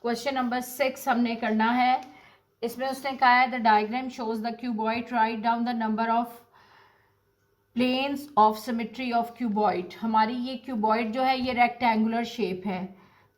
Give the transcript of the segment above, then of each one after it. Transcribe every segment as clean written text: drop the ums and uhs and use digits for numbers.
Question number 6 हमने करना है। इसमें उसने कहा है the diagram shows the cuboid, write down the number of planes of symmetry of cuboid. हमारी ये क्यूबॉइड जो है ये रेक्टेंगुलर शेप है,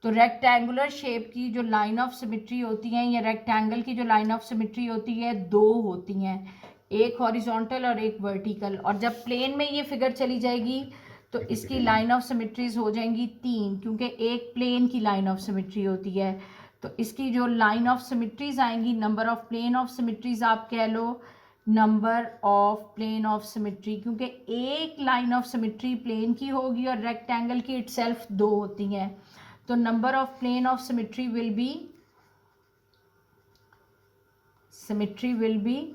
तो रेक्टेंगुलर शेप की जो लाइन ऑफ सिमेट्री होती हैं या रेक्टेंगल की जो लाइन ऑफ सिमेट्री होती है दो होती हैं, एक हॉरिजॉन्टल और एक वर्टिकल। और जब प्लेन में ये फिगर चली जाएगी तो इसकी लाइन ऑफ सिमेट्रीज हो जाएंगी तीन, क्योंकि एक प्लेन की लाइन ऑफ सिमेट्री होती है। तो इसकी जो लाइन ऑफ सिमेट्रीज आएंगी, number of plane of symmetries आप कह लो number of plane of symmetry, क्योंकि एक लाइन ऑफ सिमेट्री प्लेन की होगी और रेक्टेंगल की इटसेल्फ दो होती हैं। तो number of plane of symmetry will be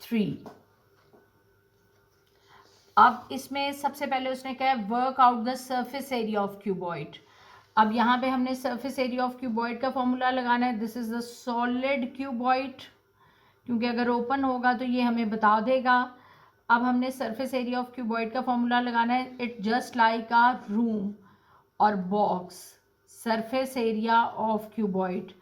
3। अब इसमें सबसे पहले उसने कहा work out the surface area of cuboid. अब यहाँ पे हमने सरफेस एरिया ऑफ क्यूबॉइड का फॉर्मूला लगाना है। This is the solid cuboid, क्योंकि अगर ओपन होगा तो ये हमें बता देगा। अब हमने सरफेस एरिया ऑफ क्यूबॉइड का फॉर्मूला लगाना है। It just like a room और box, surface area of cuboid.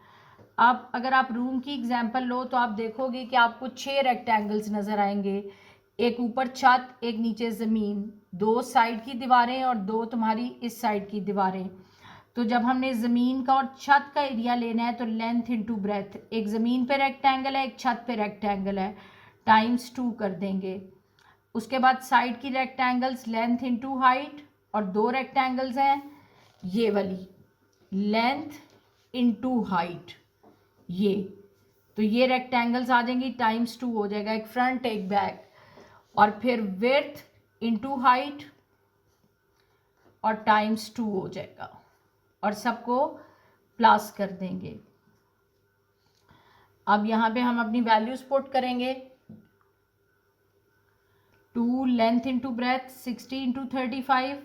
अब अगर आप रूम की एग्जांपल लो तो आप देखोगे कि आपको 6 रेक्टेंगल्स नज़र आएंगे, एक ऊपर छत, एक नीचे ज़मीन, दो साइड की दीवारें और दो तुम्हारी इस साइड की दीवारें। तो जब हमने ज़मीन का और छत का एरिया लेना है तो लेंथ इंटू ब्रेथ, एक ज़मीन पे रेक्टेंगल है एक छत पे रेक्टेंगल है, टाइम्स 2 कर देंगे। उसके बाद साइड की रेक्टेंगल्स लेंथ इंटू हाइट, और दो रेक्टेंगल्स हैं ये वाली, लेंथ इंटू हाइट ये, तो ये रेक्टेंगल्स आ जाएंगी टाइम्स 2 हो जाएगा, एक फ्रंट एक बैक। और फिर विड्थ इंटू हाइट और टाइम्स 2 हो जाएगा, और सबको प्लस कर देंगे। अब यहाँ पे हम अपनी वैल्यूज पुट करेंगे। 2 length into breadth 60 into 35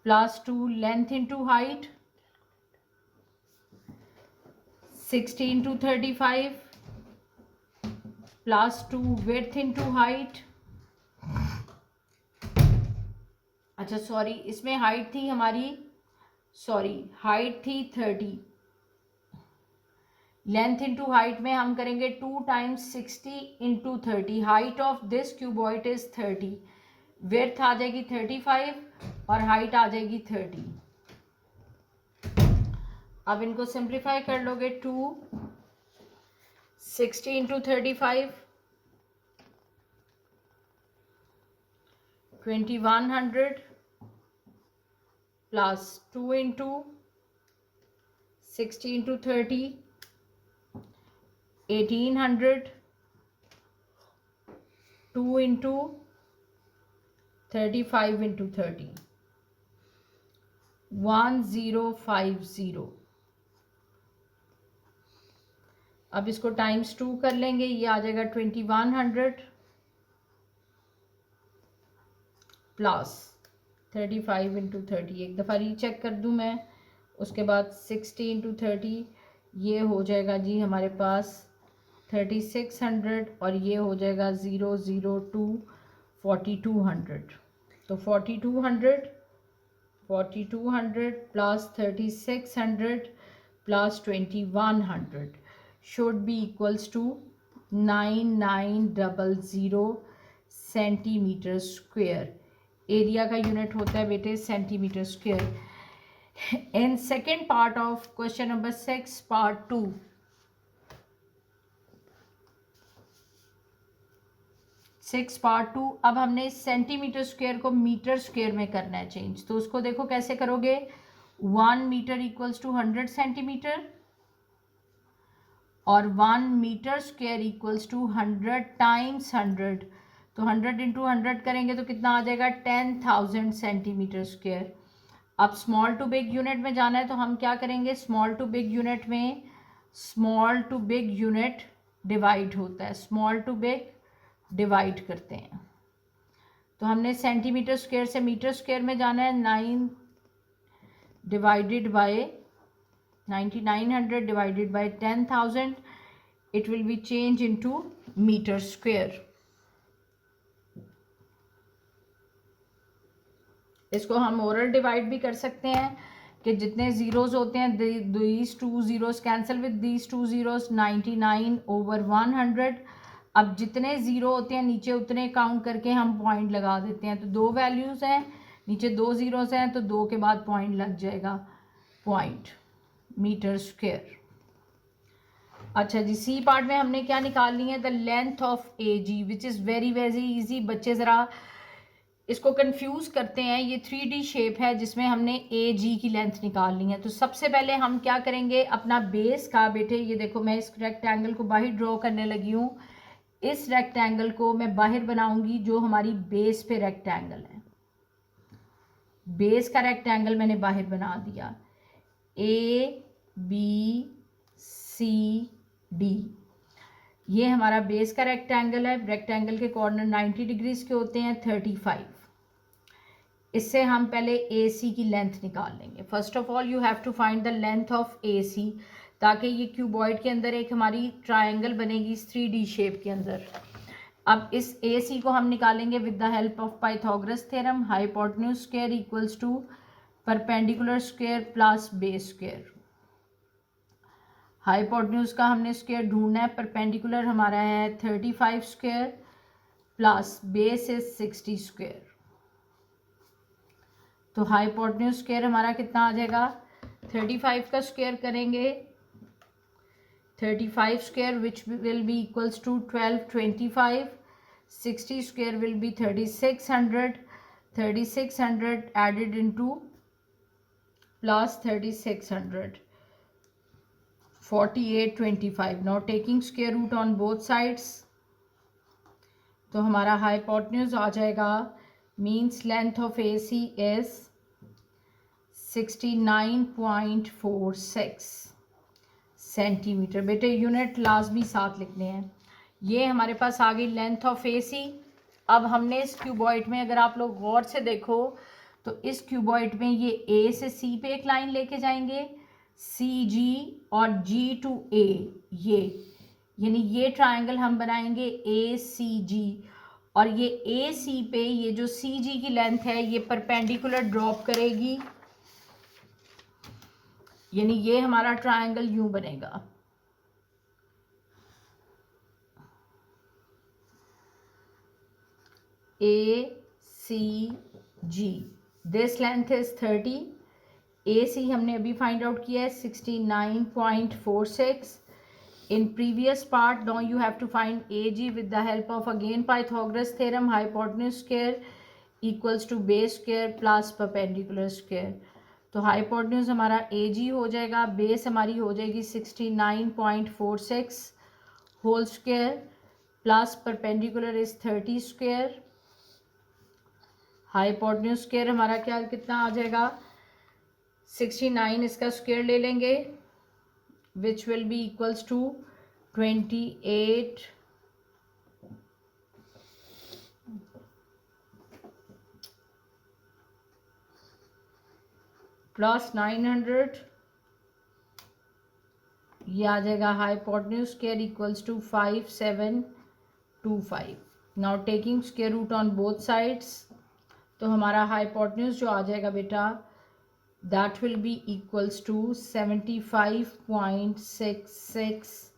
plus 2 length into height 60 into 35 plus 2 width into height. अच्छा सॉरी, इसमें हाइट थी हमारी, हाइट थी 30, लेंथ इंटू हाइट में हम करेंगे 2 times 60 into 30। Height of this cuboid is 30, width आ जाएगी 35 और हाइट आ जाएगी 30। अब इनको सिंप्लीफाई कर लोगे, 2 60 into 35 2100 plus 2 into 60 into 30 1800, 2 into 35 into 30 1050। अब इसको टाइम्स 2 कर लेंगे, ये आ जाएगा 2100 प्लस 35 इंटू 30। एक दफ़ा रीचेक कर दूं मैं, उसके बाद 60 इंटू 30 ये हो जाएगा जी हमारे पास 3600, और ये हो जाएगा 002 4200। तो 4200 plus 3600 plus 2100 should be equals to 9900 centimetre square. Area का यूनिट होता है बेटे centimetre square. In second part of question number 6 part 2, अब हमने सेंटीमीटर स्क्वेयर को मीटर स्क्वेयर में करना है चेंज। तो उसको देखो कैसे करोगे, 1 मीटर इक्वल्स टू 100 सेंटीमीटर और 1 metre square equals to 100 times 100। तो 100 इंटू 100 करेंगे तो कितना आ जाएगा 10,000 सेंटीमीटर स्क्वेयर। अब स्मॉल टू बिग यूनिट में जाना है तो हम क्या करेंगे, स्मॉल टू बिग यूनिट में small to big unit divide होता है, स्मॉल टू बिग डिवाइड करते हैं। तो हमने सेंटीमीटर स्क्वेयर से मीटर स्क्वेयर में जाना है, 9 divided by 9900 divided by 10,000, it will be changed into meter square. इसको हम ओरल डिवाइड भी कर सकते हैं कि जितने ज़ीरोज़ होते हैं these two zeros cancel with these two zeros 99/100। अब जितने ज़ीरो होते हैं नीचे उतने काउंट करके हम पॉइंट लगा देते हैं। तो 2 वैल्यूज़ हैं, नीचे 2 ज़ीरोज़ हैं, तो 2 के बाद पॉइंट लग जाएगा, पॉइंट मीटर स्क्वायर। अच्छा जी, सी पार्ट में हमने क्या निकालनी है, the length of A G, which is very very easy. बच्चे ज़रा इसको कंफ्यूज करते हैं। ये 3D शेप है जिसमें हमने ए जी की लेंथ निकालनी है। तो सबसे पहले हम क्या करेंगे, अपना बेस का, बेटे ये देखो मैं इस रेक्टेंगल को बाहर ड्रॉ करने लगी हूँ। इस रेक्टेंगल को मैं बाहर बनाऊंगी जो हमारी बेस पे रेक्टेंगल है। बेस का रेक्टेंगल मैंने बाहर बना दिया, ए बी सी डी, ये हमारा बेस का रेक्टेंगल है। रेक्टेंगल के कॉर्नर 90 डिग्रीज के होते हैं, 35। इससे हम पहले ए सी की लेंथ निकाल लेंगे। First of all you have to find the length of A C, ताकि ये क्यूबॉइड के अंदर एक हमारी ट्रायंगल बनेगी इस 3D शेप के अंदर। अब इस ए सी को हम निकालेंगे with the help of Pythagoras theorem. Hypotenuse square equals to perpendicular square plus base square. Hypotenuse का हमने स्क्वायर ढूंढना है। परपेंडिकुलर हमारा है 35 square plus base is 60 square. तो हाइपोटेन्यूज स्क्वायर हमारा कितना आ जाएगा, 35 का स्क्वायर करेंगे, 35 square which will be equals to 1225। 60 square will be 3600। 3600 added into plus 3600, 4825। Now taking square root on both sides, तो हमारा हाइपोटेन्यूज आ जाएगा, means length of A C is 69.46 centimetre. बेटे यूनिट लाजमी साथ लिखने हैं। ये हमारे पास आ गई लेंथ ऑफ ए सी। अब हमने इस क्यूबॉइड में, अगर आप लोग गौर से देखो तो इस क्यूबॉइड में ये ए से सी पे एक लाइन लेके जाएंगे, सी जी और जी टू ए, ये यानी ये ट्रायंगल हम बनाएंगे ए सी जी। और ये ए सी पे ये जो सी जी की लेंथ है ये परपेंडिकुलर ड्रॉप करेगी, यानी ये हमारा ट्रायंगल यूं बनेगा। ए सी जी, दिस लेंथ इज 30। ए सी हमने अभी फाइंड आउट किया है 69.46। In previous part, now you have to find AG with the help of again Pythagoras theorem. Hypotenuse square equals to base square plus perpendicular square. तो hypotenuse हमारा AG हो जाएगा, base हमारी हो जाएगी 69.46 whole square plus perpendicular is 30 square. Hypotenuse square हमारा क्या कितना आ जाएगा, 69, इसका स्क्वायर ले लेंगे which will be equals to 28 plus 900, ये आ जाएगा hypotenuse square equals to 5725। Now taking square root on both sides, तो हमारा हाइपोटेन्यूज जो आ जाएगा बेटा, that will be equals to 75.66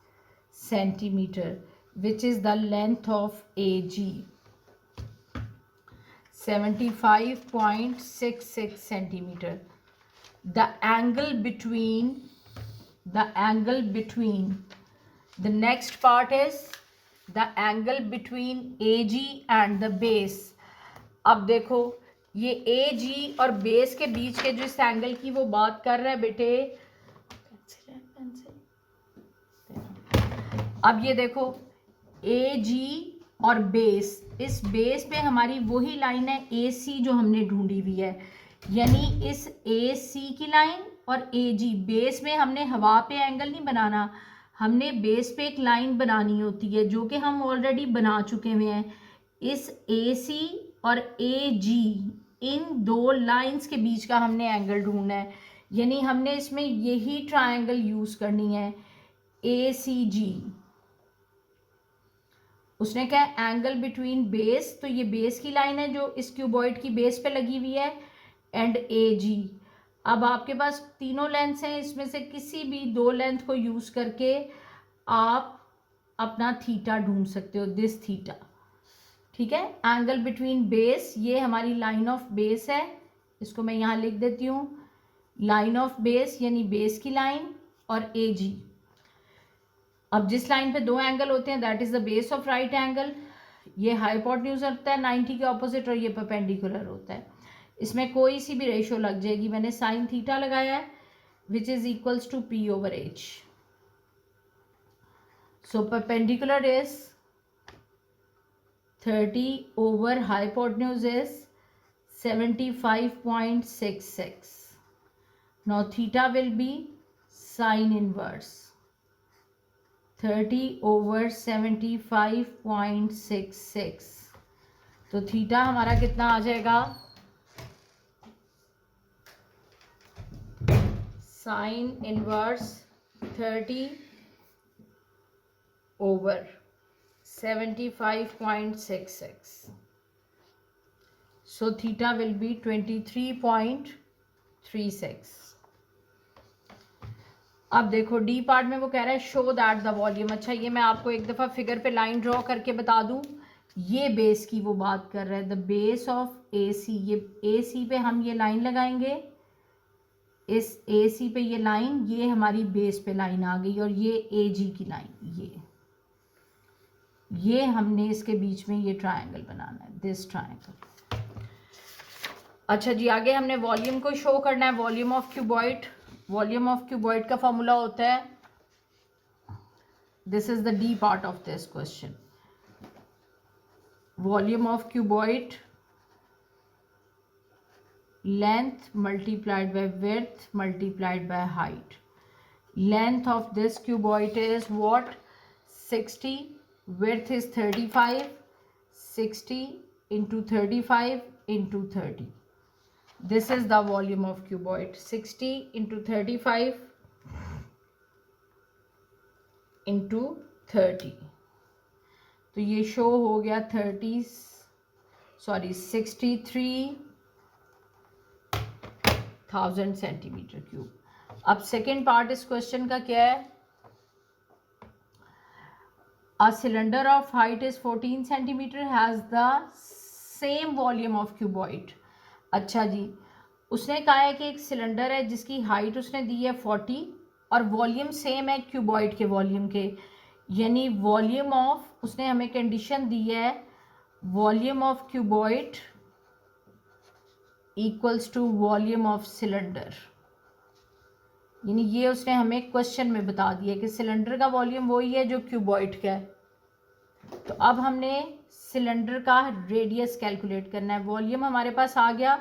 centimeter, which is the length of AG, 75.66 centimeter. The angle between the next part is the angle between AG and the base. अब देखो ये ए जी और base के बीच के जो इस एंगल की वो बात कर रहा है बेटे, अब ये देखो ए जी और बेस, इस बेस पे हमारी वही लाइन है ए सी जो हमने ढूंढी हुई है, यानी इस ए सी की लाइन और ए जी, बेस में हमने हवा पे एंगल नहीं बनाना, हमने बेस पे एक लाइन बनानी होती है जो कि हम ऑलरेडी बना चुके हुए हैं। इस ए सी और ए जी, इन दो लाइंस के बीच का हमने एंगल ढूंढना है, यानी हमने इसमें यही ट्रायंगल यूज करनी है, ए सी जी। उसने क्या, एंगल बिटवीन बेस, तो ये बेस की लाइन है जो इस क्यूबॉइड की बेस पे लगी हुई है, एंड ए जी। अब आपके पास तीनों लेंथ्स हैं, इसमें से किसी भी दो लेंथ को यूज़ करके आप अपना थीटा ढूंढ सकते हो, दिस थीटा। ठीक है, एंगल बिटवीन बेस, ये हमारी लाइन ऑफ बेस है, इसको मैं यहाँ लिख देती हूँ, लाइन ऑफ बेस यानी बेस की लाइन, और ए जी। अब जिस लाइन पे दो एंगल होते हैं that is the base of right angle. ये हाइपोटेन्यूज होता है 90 के ऑपोजिट, और ये परपेंडिकुलर होता है। इसमें कोई सी भी रेशियो लग जाएगी, मैंने साइन थीटा लगाया है which is equals to P over H. So perpendicular is 30 over hypotenuse is 75.66. Now theta will be sine inverse 30 over 75.66. तो थीटा हमारा कितना आ जाएगा, sine inverse 30 over 75.66. So theta will be 23.36. अब देखो डी पार्ट में वो कह रहा है शो दैट द वॉल्यूम। अच्छा, ये मैं आपको एक दफ़ा फिगर पे लाइन ड्रॉ करके बता दूं, ये बेस की वो बात कर रहा है, द बेस ऑफ ए सी। ये ए सी पे हम ये लाइन लगाएंगे, इस ए सी पे ये लाइन, ये हमारी बेस पे लाइन आ गई, और ये ए जी की लाइन, ये हमने इसके बीच में ये ट्रायंगल बनाना है, दिस ट्रायंगल। अच्छा जी, आगे हमने वॉल्यूम को शो करना है, volume of cuboid. Volume of cuboid का फॉर्मूला होता है, this is the D part of this question, volume of cuboid length multiplied by width multiplied by height. Length of this cuboid is what, 60, width is 35, 60 into 35 into 30. This is the volume of cuboid, 60 into 35 into 30. तो ये show हो गया 63,000 centimetre cube. अब second part इस question का क्या है, A cylinder of height is 14 centimeter has the same volume of cuboid. अच्छा जी, उसने कहा है कि एक सिलेंडर है जिसकी हाइट उसने दी है 40 और वॉल्यूम सेम है क्यूबॉइड के वॉल्यूम के, यानी वॉल्यूम ऑफ, उसने हमें कंडीशन दी है volume of cuboid equals to volume of cylinder. यानी ये उसने हमें क्वेश्चन में बता दिया कि सिलेंडर का वॉल्यूम वही है जो क्यूबॉइड का है। तो अब हमने सिलेंडर का रेडियस कैलकुलेट करना है। वॉल्यूम हमारे पास आ गया,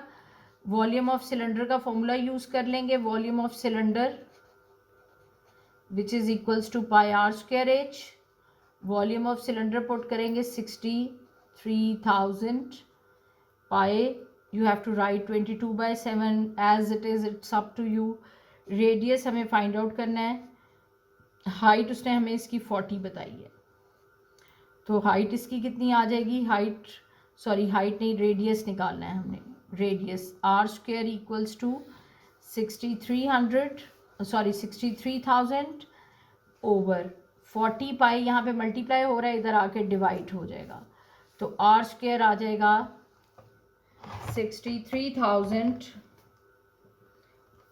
वॉल्यूम ऑफ सिलेंडर का फॉर्मूला यूज़ कर लेंगे, volume of cylinder which is equals to pi r square h. Volume of cylinder put करेंगे 63,000 pi, you have to write 22/7 as it is, it's up to you. Radius हमें find out करना है, height उसने हमें इसकी 40 बताई है, तो हाइट इसकी कितनी आ जाएगी, हाइट नहीं, रेडियस निकालना है हमने। Radius R square equals to 63,000 over 40 pi, यहाँ पे मल्टीप्लाई हो रहा है, इधर आके डिवाइड हो जाएगा, तो आर स्क्वायर आ जाएगा 63,000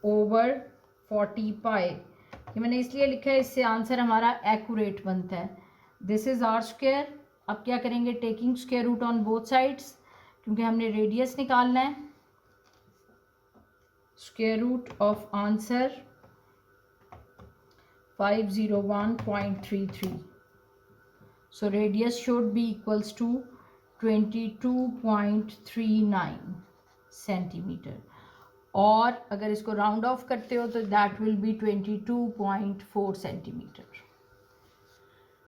ओवर 40 पाई। ये मैंने इसलिए लिखा है, इससे आंसर हमारा एक्यूरेट बनता है। This is R square. अब क्या करेंगे, taking square root on both sides, क्योंकि हमने रेडियस निकालना है। Square root of answer 501.33, so radius should be equals to 22.39 centimetre, और अगर इसको राउंड ऑफ करते हो तो दैट विल बी 22.4 सेंटीमीटर।